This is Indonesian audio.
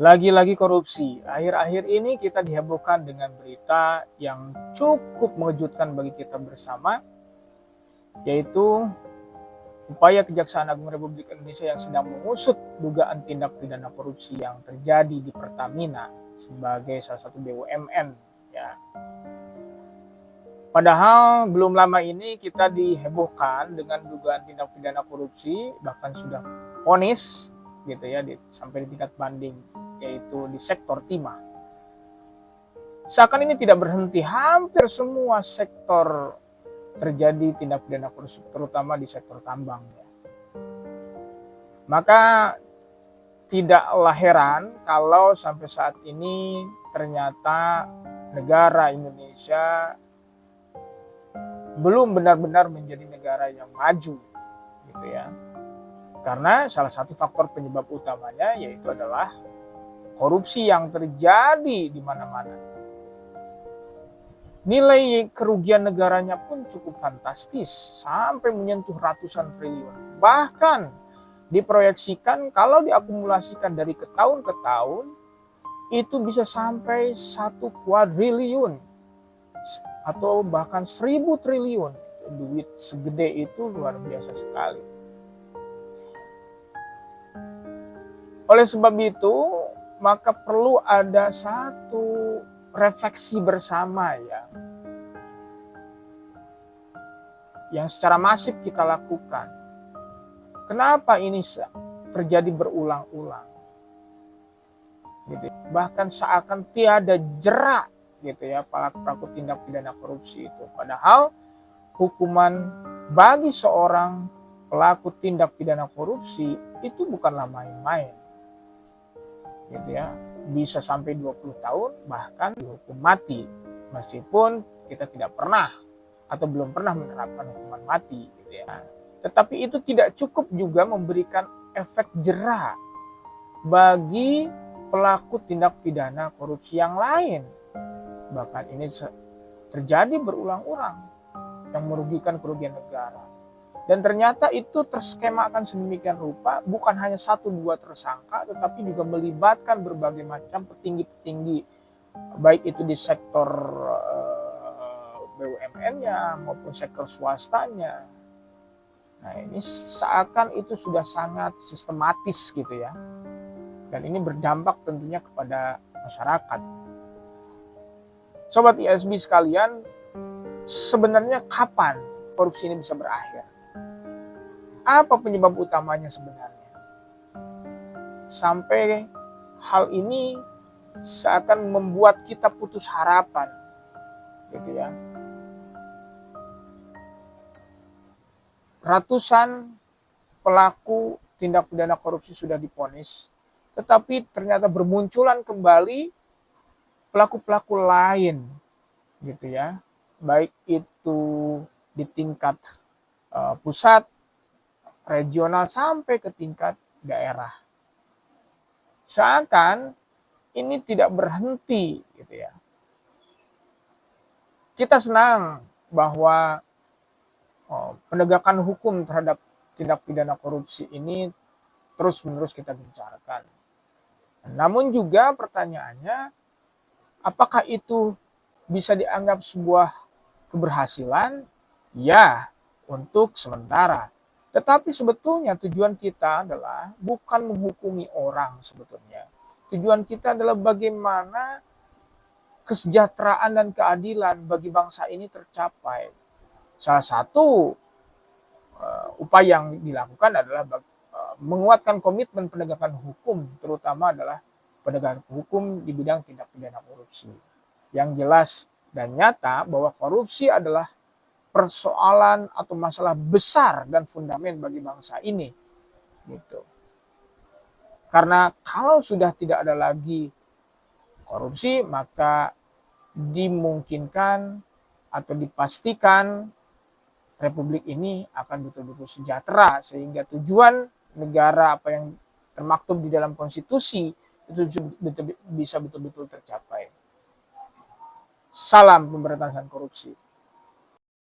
Lagi-lagi korupsi. Akhir-akhir ini kita dihebohkan dengan berita yang cukup mengejutkan bagi kita bersama, yaitu upaya Kejaksaan Agung Republik Indonesia yang sedang mengusut dugaan tindak pidana korupsi yang terjadi di Pertamina sebagai salah satu BUMN. Ya. Padahal belum lama ini kita dihebohkan dengan dugaan tindak pidana korupsi, bahkan sudah vonis gitu ya, sampai di tingkat banding, yaitu di sektor timah. Seakan ini tidak berhenti, hampir semua sektor terjadi tindak pidana korupsi, terutama di sektor tambang. Maka tidaklah heran kalau sampai saat ini ternyata negara Indonesia belum benar-benar menjadi negara yang maju, gitu ya. Karena salah satu faktor penyebab utamanya yaitu adalah korupsi yang terjadi di mana-mana. Nilai kerugian negaranya pun cukup fantastis, sampai menyentuh ratusan triliun. Bahkan diproyeksikan kalau diakumulasikan dari tahun ke tahun, itu bisa sampai 1 kuadriliun atau bahkan 1000 triliun. Duit segede itu luar biasa sekali. Oleh sebab itu, maka perlu ada satu refleksi bersama ya, yang secara masif kita lakukan. Kenapa ini terjadi berulang-ulang? Gitu. Bahkan seakan tiada jerak gitu ya pelaku tindak pidana korupsi itu. Padahal hukuman bagi seorang pelaku tindak pidana korupsi itu bukanlah main-main. Gitu ya. Bisa sampai 20 tahun bahkan dihukum mati. Meskipun kita tidak pernah atau belum pernah menerapkan hukuman mati gitu ya. Tetapi itu tidak cukup juga memberikan efek jera bagi pelaku tindak pidana korupsi yang lain. Bahkan ini terjadi berulang-ulang yang merugikan kerugian negara. Dan ternyata itu terskemakan sedemikian rupa, bukan hanya 1-2 tersangka, tetapi juga melibatkan berbagai macam petinggi-petinggi, baik itu di sektor BUMN-nya maupun sektor swastanya. Nah ini seakan itu sudah sangat sistematis gitu ya. Dan ini berdampak tentunya kepada masyarakat. Sobat ISB sekalian, sebenarnya kapan korupsi ini bisa berakhir? Apa penyebab utamanya sebenarnya? Sampai hal ini seakan membuat kita putus harapan, gitu ya. Ratusan pelaku tindak pidana korupsi sudah divonis, tetapi ternyata bermunculan kembali pelaku-pelaku lain, gitu ya, baik itu di tingkat pusat, regional sampai ke tingkat daerah. Seakan ini tidak berhenti, gitu ya. Kita senang bahwa penegakan hukum terhadap tindak pidana korupsi ini terus-menerus kita gencarkan. Namun juga pertanyaannya, apakah itu bisa dianggap sebuah keberhasilan? Ya, untuk sementara. Tetapi sebetulnya tujuan kita adalah bukan menghukumi orang sebetulnya. Tujuan kita adalah bagaimana kesejahteraan dan keadilan bagi bangsa ini tercapai. Salah satu upaya yang dilakukan adalah menguatkan komitmen penegakan hukum, terutama adalah penegakan hukum di bidang tindak pidana korupsi. Yang jelas dan nyata bahwa korupsi adalah persoalan atau masalah besar dan fundamental bagi bangsa ini. Gitu. Karena kalau sudah tidak ada lagi korupsi, maka dimungkinkan atau dipastikan Republik ini akan betul-betul sejahtera, sehingga tujuan negara apa yang termaktub di dalam konstitusi itu bisa betul-betul tercapai. Salam pemberantasan korupsi.